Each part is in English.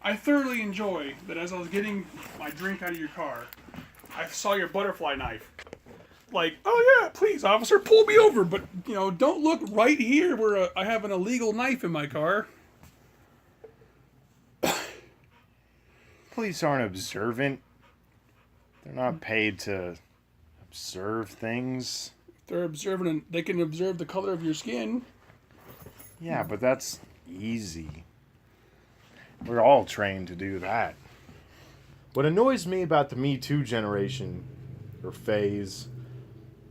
I thoroughly enjoy that as I was getting my drink out of your car, I saw your butterfly knife. Like, oh yeah, please, officer, pull me over. But, don't look right here where I have an illegal knife in my car. Police aren't observant. They're not paid to observe things. They're observant and they can observe the color of your skin. Yeah, but that's easy. We're all trained to do that. What annoys me about the Me Too generation, or phase,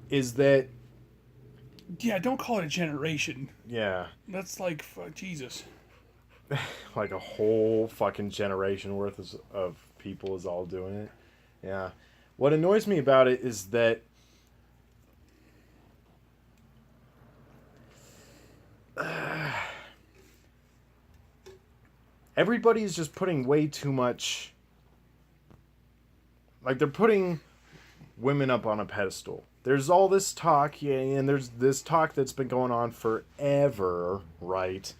is that... Yeah, don't call it a generation. Yeah. That's like, Jesus. Like a whole fucking generation worth of people is all doing it. Yeah. What annoys me about it is that... everybody's just putting way too much... Like, they're putting women up on a pedestal. There's all this talk, yeah, and there's this talk that's been going on forever, right?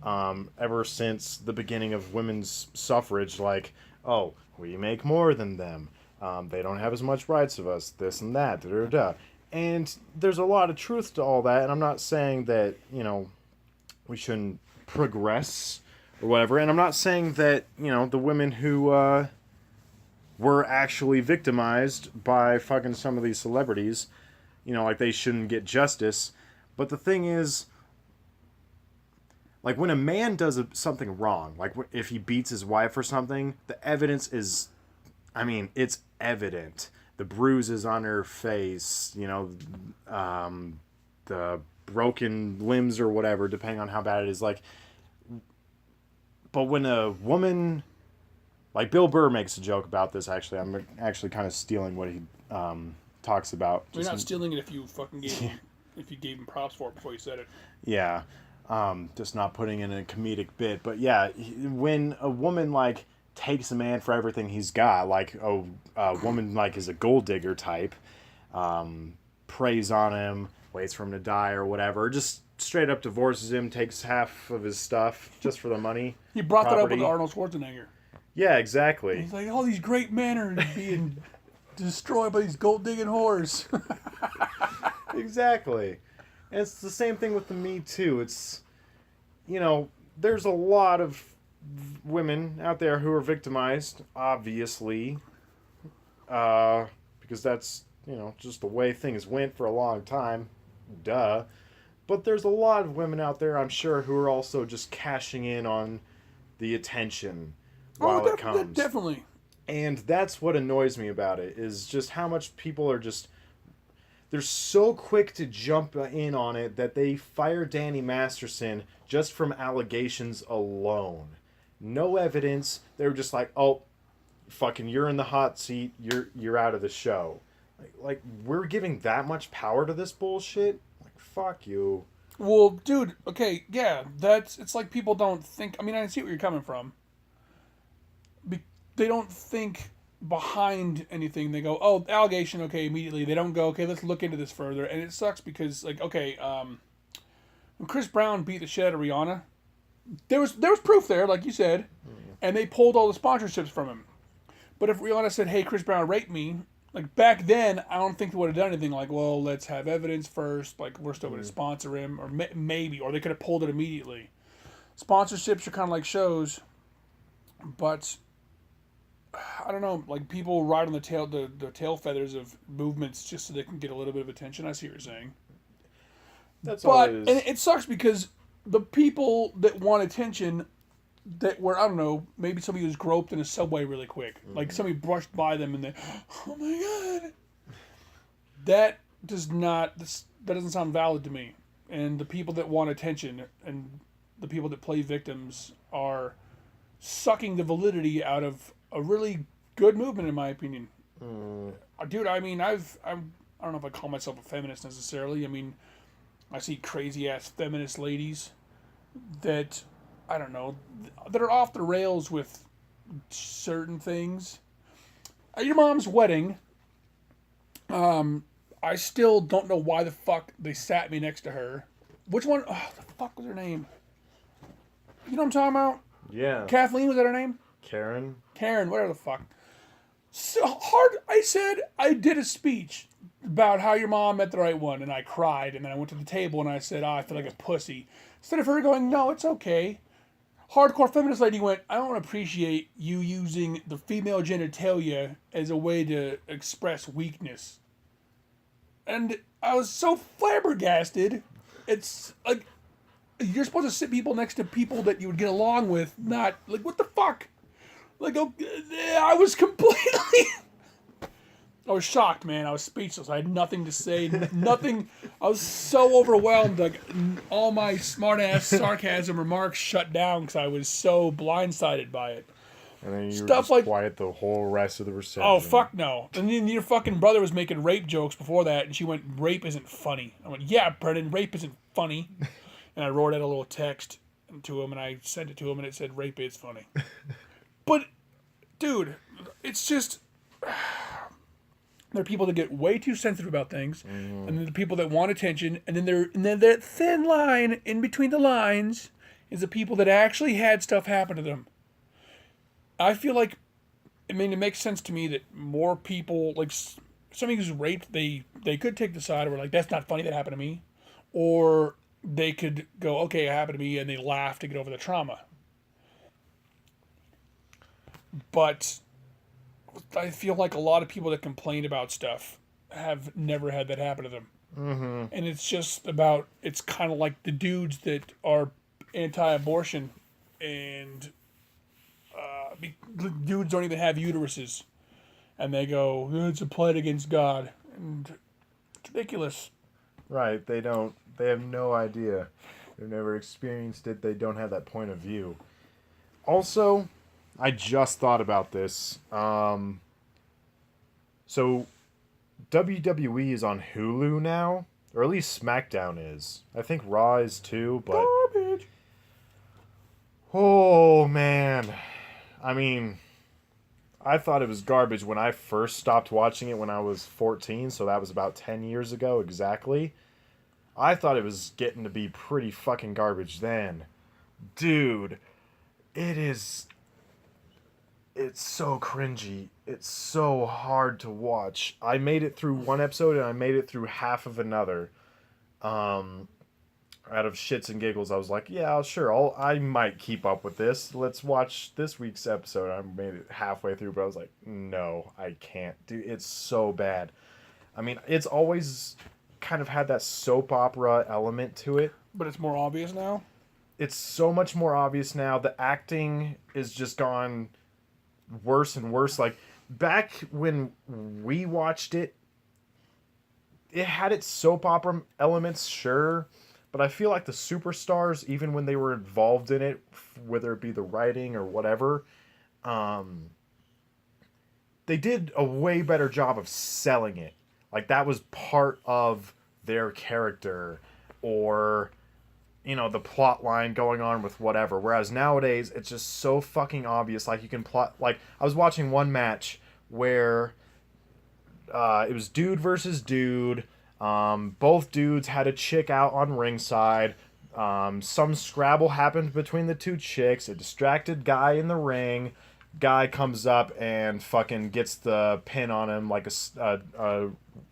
Ever since the beginning of women's suffrage, like, oh, we make more than them. They don't have as much rights of us, this and that, da-da-da. And there's a lot of truth to all that, and I'm not saying that, we shouldn't progress or whatever, and I'm not saying that, the women who, were actually victimized by fucking some of these celebrities, like they shouldn't get justice. But the thing is, like when a man does something wrong, like if he beats his wife or something, the evidence is, it's evident. The bruises on her face, the broken limbs or whatever, depending on how bad it is. Like, but when a woman... Like, Bill Burr makes a joke about this, actually. I'm actually kind of stealing what he talks about. You're not stealing it if you fucking gave him props for it before you said it. Yeah. Just not putting in a comedic bit. But, yeah, when a woman, like, takes a man for everything he's got, like, a woman, like, is a gold digger type, preys on him, waits for him to die or whatever, just straight up divorces him, takes half of his stuff just for the money. You brought that up with Arnold Schwarzenegger. Yeah, exactly. He's like, all these great men are being destroyed by these gold-digging whores. Exactly. And it's the same thing with the Me Too. It's, there's a lot of women out there who are victimized, obviously, because that's, just the way things went for a long time. Duh. But there's a lot of women out there, I'm sure, who are also just cashing in on the attention while it comes. Definitely. And that's what annoys me about it, is just how much people are just... They're so quick to jump in on it that they fire Danny Masterson just from allegations alone. No evidence. They were just like, oh, fucking, you're in the hot seat. You're out of the show. Like, we're giving that much power to this bullshit? Like, fuck you. Well, dude, okay, yeah, it's like people don't think... I see where you're coming from. They don't think behind anything. They go, oh, allegation, okay, immediately. They don't go, okay, let's look into this further. And it sucks because, like, okay, when Chris Brown beat the shit out of Rihanna, there was proof there, like you said, and they pulled all the sponsorships from him. But if Rihanna said, hey, Chris Brown raped me, like, back then, I don't think they would have done anything. Like, well, let's have evidence first. Like, we're still going to sponsor him. Or maybe. Or they could have pulled it immediately. Sponsorships are kind of like shows. But... I don't know, like people ride on the tail feathers of movements just so they can get a little bit of attention. I see what you're saying. That's all it is. And it sucks because the people that want attention, that were, I don't know, maybe somebody was groped in a subway really quick. Mm-hmm. Like somebody brushed by them and they, oh my God. That doesn't sound valid to me. And the people that want attention and the people that play victims are sucking the validity out of a really good movement, in my opinion. Dude, I don't know if I call myself a feminist necessarily. I see crazy ass feminist ladies that, I don't know, that are off the rails with certain things. At your mom's wedding, I still don't know why the fuck they sat me next to her. Which one? Oh, the fuck was her name? You know what I'm talking about? Yeah. Kathleen, was that her name? Karen. Karen, whatever the fuck. So hard. I said I did a speech about how your mom met the right one, and I cried, and then I went to the table and I said, I feel like a pussy. Instead of her going, no, it's okay. Hardcore feminist lady went, I don't appreciate you using the female genitalia as a way to express weakness. And I was so flabbergasted. It's like, you're supposed to sit people next to people that you would get along with, not, like, what the fuck? Like, I was completely... I was shocked, man. I was speechless. I had nothing to say. Nothing. I was so overwhelmed. Like, all my smart-ass sarcasm remarks shut down because I was so blindsided by it. And then you were Stuff just like, quiet the whole rest of the reception. oh, fuck no. And then your fucking brother was making rape jokes before that, and she went, rape isn't funny. I went, yeah, Brendan, rape isn't funny. And I wrote out a little text to him, and I sent it to him, and it said, rape is funny. But, dude, it's just... There are people that get way too sensitive about things, and then the people that want attention, and then that thin line in between the lines is the people that actually had stuff happen to them. I feel like, I mean, it makes sense to me that more people, like somebody who's raped, they could take the side where like, that's not funny, that happened to me, or they could go, okay, it happened to me, and they laugh to get over the trauma. But I feel like a lot of people that complain about stuff have never had that happen to them. Mm-hmm. And it's just about, it's kind of like the dudes that are anti-abortion and dudes don't even have uteruses. And they go, it's a plight against God. And it's ridiculous. Right, they have no idea. They've never experienced it. They don't have that point of view. Also, I just thought about this. So, WWE is on Hulu now, or at least SmackDown is. I think Raw is too, but... Garbage. Oh, man. I mean, I thought it was garbage when I first stopped watching it when I was 14, so that was about 10 years ago exactly. I thought it was getting to be pretty fucking garbage then. Dude, it's so cringy. It's so hard to watch. I made it through one episode and I made it through half of another. Out of shits and giggles, I was like, yeah, sure, I might keep up with this. Let's watch this week's episode. I made it halfway through, but I was like, no, I can't. Dude, it's so bad. I mean, it's always kind of had that soap opera element to it. But it's more obvious now? It's so much more obvious now. The acting is just gone worse and worse. Like, back when we watched it, it had its soap opera elements, sure, but I feel like the superstars, even when they were involved in it, whether it be the writing or whatever, they did a way better job of selling it. Like, that was part of their character, or, you know, the plot line going on with whatever. Whereas nowadays, it's just so fucking obvious. Like, you can plot... Like, I was watching one match where it was dude versus dude. Both dudes had a chick out on ringside. Some scrabble happened between the two chicks. A distracted guy in the ring. Guy comes up and fucking gets the pin on him like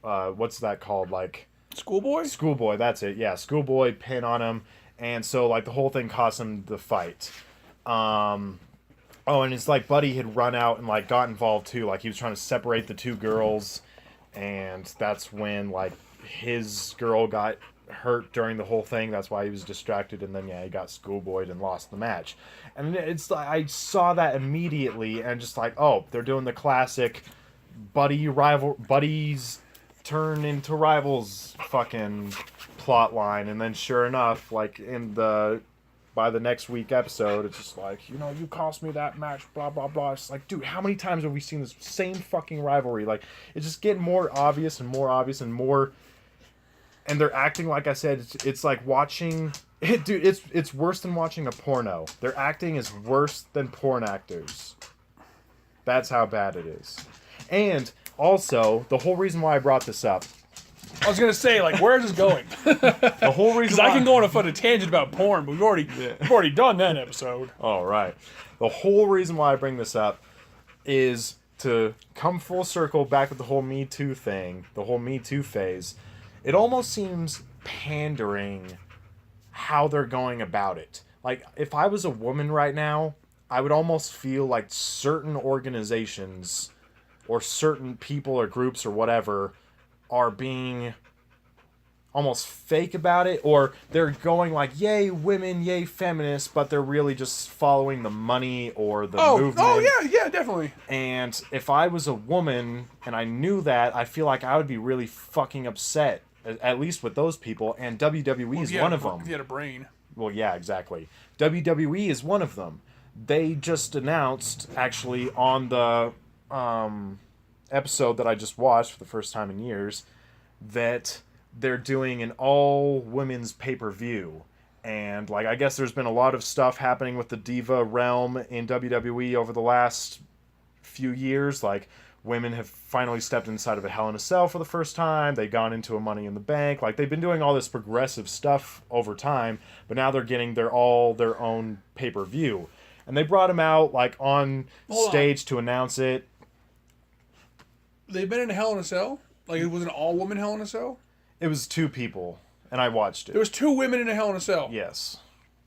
what's that called? Like... Schoolboy? Schoolboy, that's it. Yeah, schoolboy pin on him. And so, like, the whole thing cost him the fight. Oh, and it's like Buddy had run out and, like, got involved, too. Like, he was trying to separate the two girls. And that's when, like, his girl got hurt during the whole thing. That's why he was distracted. And then, yeah, he got schoolboyed and lost the match. And it's like, I saw that immediately and just like, oh, they're doing the classic buddies turn into rivals fucking plot line. And then sure enough, like by the next week episode, it's just like, you know, you cost me that match, blah blah blah. It's like, dude, how many times have we seen this same fucking rivalry? Like, it's just getting more obvious and more obvious and more, and they're acting, like I said, it's like watching it, dude. It's worse than watching a porno. Their acting is worse than porn actors. That's how bad it is. And also, the whole reason why I brought this up I was gonna say, like, where is this going? The whole reason Because I can go on a fun tangent about porn, but we've already done that episode. All right. The whole reason why I bring this up is to come full circle back with the whole Me Too thing, the whole Me Too phase. It almost seems pandering how they're going about it. Like, if I was a woman right now, I would almost feel like certain organizations or certain people or groups or whatever are being almost fake about it, or they're going like, yay women, yay feminists, but they're really just following the money or the movement. Oh yeah, definitely. And if I was a woman and I knew that, I feel like I would be really fucking upset, at least with those people, and WWE is one of them. If you had a brain. Well, yeah, exactly. WWE is one of them. They just announced, actually, on the episode that I just watched for the first time in years, that they're doing an all-women's pay-per-view. And, like, I guess there's been a lot of stuff happening with the Diva realm in WWE over the last few years. Like, women have finally stepped inside of a Hell in a Cell for the first time. They've gone into a Money in the Bank. Like, they've been doing all this progressive stuff over time, but now they're getting their own pay-per-view. And they brought him out, like, on stage to announce it. They've been in a Hell in a Cell? Like, it was an all-woman Hell in a Cell? It was 2 people, and I watched it. There was 2 women in a Hell in a Cell? Yes.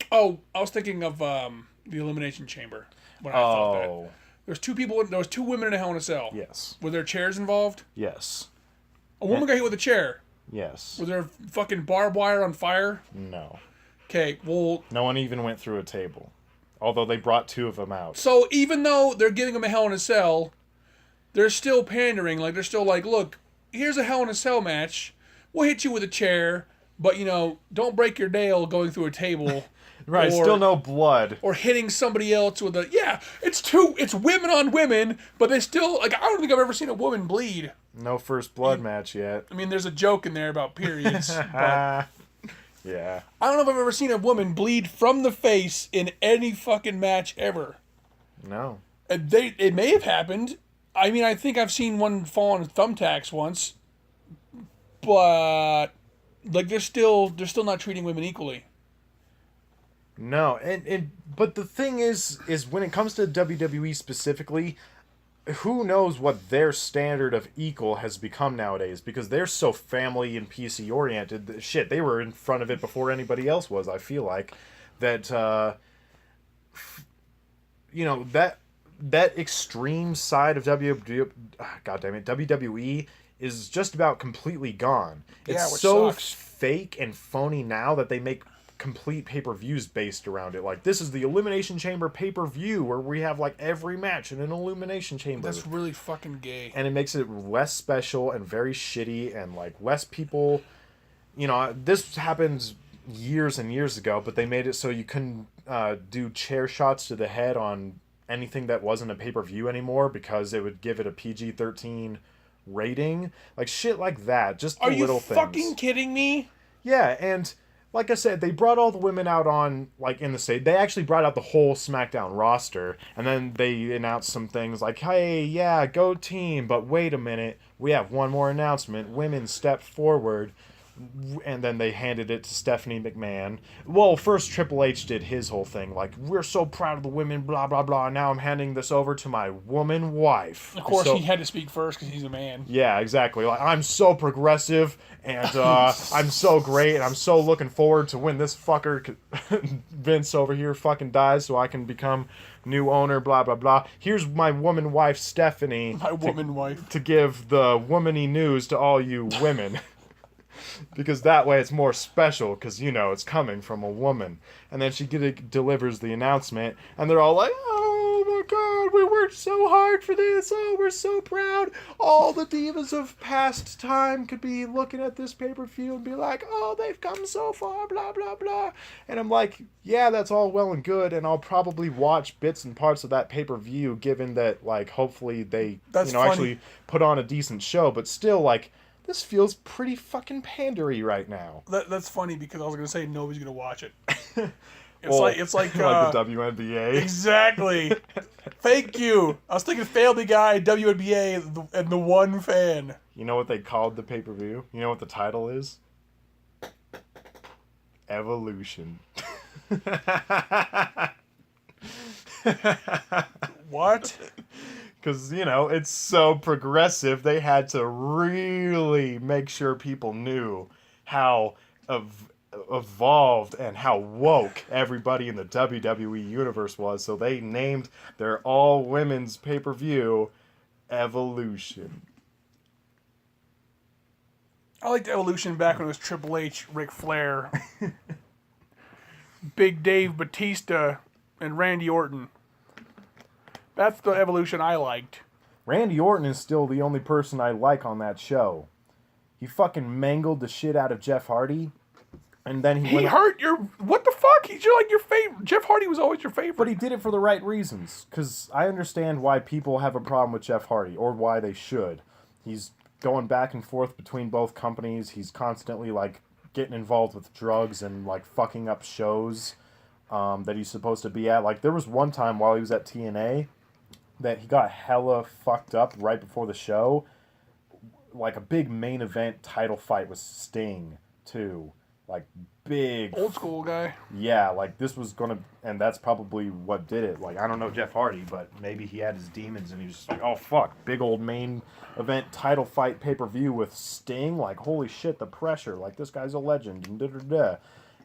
Oh, I was thinking of the Elimination Chamber when I thought that. There was 2 women in a Hell in a Cell. Yes. Were there chairs involved? Yes. A woman got hit with a chair. Yes. Was there fucking barbed wire on fire? No. Okay, well... No one even went through a table. Although they brought 2 of them out. So even though they're giving them a Hell in a Cell, they're still pandering. Like, they're still like, look, here's a Hell in a Cell match. We'll hit you with a chair, but, don't break your nail going through a table. Right, still no blood. Or hitting somebody else with a... Yeah, it's women on women, but they still... Like, I don't think I've ever seen a woman bleed. No first blood match yet. I mean, there's a joke in there about periods. But yeah. I don't know if I've ever seen a woman bleed from the face in any fucking match ever. No. It may have happened. I mean, I think I've seen one fall on thumbtacks once. But... Like, they're still not treating women equally. No, but the thing is when it comes to WWE specifically, who knows what their standard of equal has become nowadays, because they're so family and PC oriented. Shit, they were in front of it before anybody else was, I feel like. That, that extreme side of WWE is just about completely gone. It's so fake and phony now that they make complete pay-per-views based around it. Like, this is the Elimination Chamber pay-per-view where we have, like, every match in an Elimination Chamber. That's really fucking gay. And it makes it less special and very shitty, and, like, less people... this happened years and years ago, but they made it so you couldn't do chair shots to the head on anything that wasn't a pay-per-view anymore, because it would give it a PG-13 rating. Like, shit like that. Just the little things. Are you fucking kidding me? Yeah, and like I said, they brought all the women out on, like, in the stage. They actually brought out the whole SmackDown roster, and then they announced some things like, hey, yeah, go team, but wait a minute, we have one more announcement. Women step forward. And then they handed it to Stephanie McMahon. Well, first Triple H did his whole thing, like, we're so proud of the women, blah, blah, blah. Now I'm handing this over to my woman wife. Of course, he had to speak first because he's a man. Yeah, exactly. Like, I'm so progressive, and I'm so great, and I'm so looking forward to when this fucker, Vince over here, fucking dies so I can become new owner, blah, blah, blah. Here's my woman wife, Stephanie. My woman wife. To give the womany news to all you women. Because that way it's more special, because, it's coming from a woman. And then she delivers the announcement, and they're all like, oh my god, we worked so hard for this, oh, we're so proud. All the divas of past time could be looking at this pay-per-view and be like, oh, they've come so far, blah, blah, blah. And I'm like, yeah, that's all well and good, and I'll probably watch bits and parts of that pay-per-view, given that, like, hopefully they, actually put on a decent show, but still, like, this feels pretty fucking pandery right now. That's funny, because I was going to say nobody's going to watch it. It's like the WNBA. Exactly. Thank you. I was thinking Family Guy, WNBA, and the one fan. You know what they called the pay-per-view? You know what the title is? Evolution. What? Because, you know, it's so progressive, they had to really make sure people knew how evolved and how woke everybody in the WWE universe was. So they named their all-women's pay-per-view Evolution. I liked Evolution back when it was Triple H, Ric Flair, Big Dave Batista, and Randy Orton. That's the Evolution I liked. Randy Orton is still the only person I like on that show. He fucking mangled the shit out of Jeff Hardy. And then he hurt your... What the fuck? He's like your favorite. Jeff Hardy was always your favorite. But he did it for the right reasons. Because I understand why people have a problem with Jeff Hardy. Or why they should. He's going back and forth between both companies. He's constantly, like, getting involved with drugs and, like, fucking up shows that he's supposed to be at. Like, there was one time while he was at TNA that he got hella fucked up right before the show. Like, a big main event title fight with Sting, too. Like, big... Old school guy. Yeah, like, this was gonna... And that's probably what did it. Like, I don't know Jeff Hardy, but maybe he had his demons and he was just like, oh, fuck. Big old main event title fight pay-per-view with Sting. Like, holy shit, the pressure. Like, this guy's a legend. And da-da-da.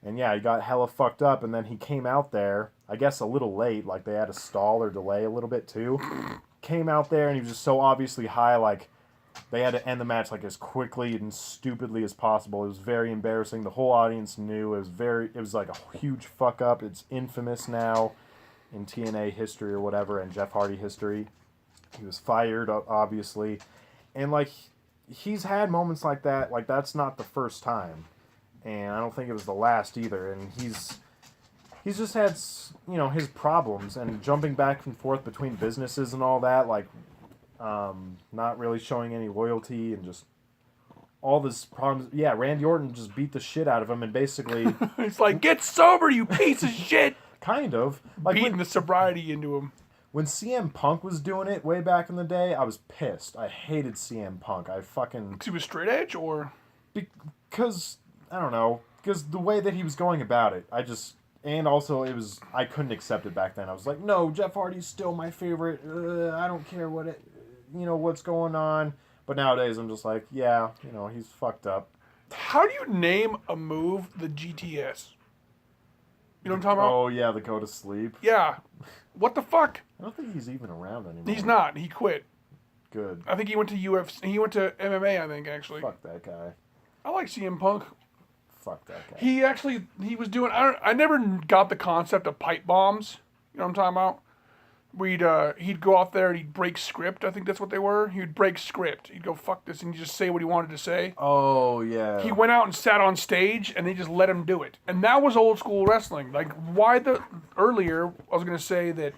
And yeah, he got hella fucked up, and then he came out there, I guess a little late, like they had to stall or delay a little bit too. Came out there, and he was just so obviously high, like, they had to end the match, like, as quickly and stupidly as possible. It was very embarrassing. The whole audience knew. It was like a huge fuck up. It's infamous now in TNA history or whatever, and Jeff Hardy history. He was fired, obviously. And, like, he's had moments like that. Like, that's not the first time. And I don't think it was the last either. And he's just had, you know, his problems. And jumping back and forth between businesses and all that, like, not really showing any loyalty and just all this problems. Yeah, Randy Orton just beat the shit out of him and basically... It's like, get sober, you piece of shit! Kind of. Like beating the sobriety into him. When CM Punk was doing it way back in the day, I was pissed. I hated CM Punk. I fucking... Because he was straight edge, or...? Because... I don't know, because the way that he was going about it, and also I couldn't accept it back then. I was like, no, Jeff Hardy's still my favorite. I don't care what's going on. But nowadays I'm just like, yeah, you know, he's fucked up. How do you name a move the GTS? You know what I'm talking about? Oh yeah, the go to sleep. Yeah. What the fuck? I don't think he's even around anymore. He's not. He quit. Good. I think he went to UFC. He went to MMA, I think, actually. Fuck that guy. I like CM Punk. Fuck that guy. He was doing... I never got the concept of pipe bombs. You know what I'm talking about? He'd go out there and he'd break script. I think that's what they were. He would break script. He'd go, fuck this, and he'd just say what he wanted to say. Oh, yeah. He went out and sat on stage, and they just let him do it. And that was old school wrestling. Like, earlier, I was going to say that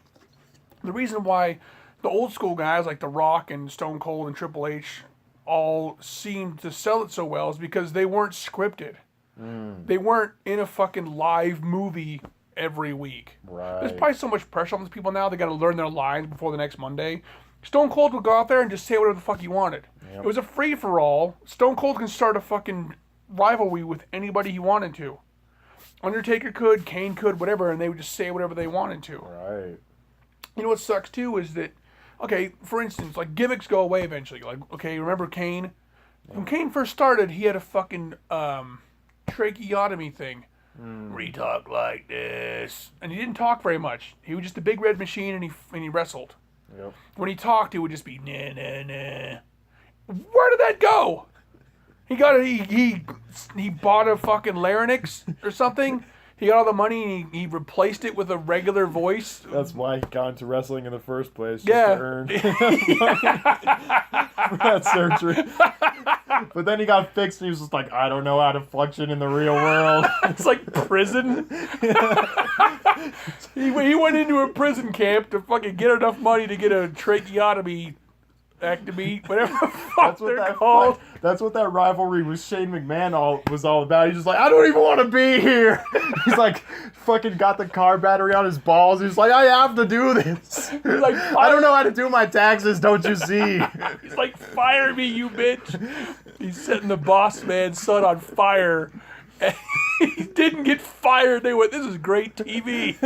the reason why the old school guys like The Rock and Stone Cold and Triple H all seemed to sell it so well is because they weren't scripted. They weren't in a fucking live movie every week. Right. There's probably so much pressure on these people now. They got to learn their lines before the next Monday. Stone Cold would go out there and just say whatever the fuck he wanted. Yep. It was a free for all. Stone Cold can start a fucking rivalry with anybody he wanted to. Undertaker could, Kane could, whatever, and they would just say whatever they wanted to. Right. You know what sucks too is that, okay, for instance, like gimmicks go away eventually. Like, okay, remember Kane? Yeah. When Kane first started, he had a fucking tracheotomy thing. We talk like this, and he didn't talk very much. He was just a big red machine, and he wrestled. Yep. When he talked, it would just be nah nah nah. Where did that go? He bought a fucking larynx or something. He got all the money and he replaced it with a regular voice. That's why he got into wrestling in the first place, just to earn for that surgery. But then he got fixed and he was just like, I don't know how to function in the real world. It's like prison. He went into a prison camp to fucking get enough money to get a tracheotomy Acme, whatever the fuck they're that called. That's what that rivalry with Shane McMahon was all about. He's just like, I don't even want to be here. He's like, fucking got the car battery on his balls. He's like, I have to do this. He's like, I don't know how to do my taxes. Don't you see? He's like, fire me, you bitch. He's setting the boss man's son on fire. And he didn't get fired. They went, this is great TV.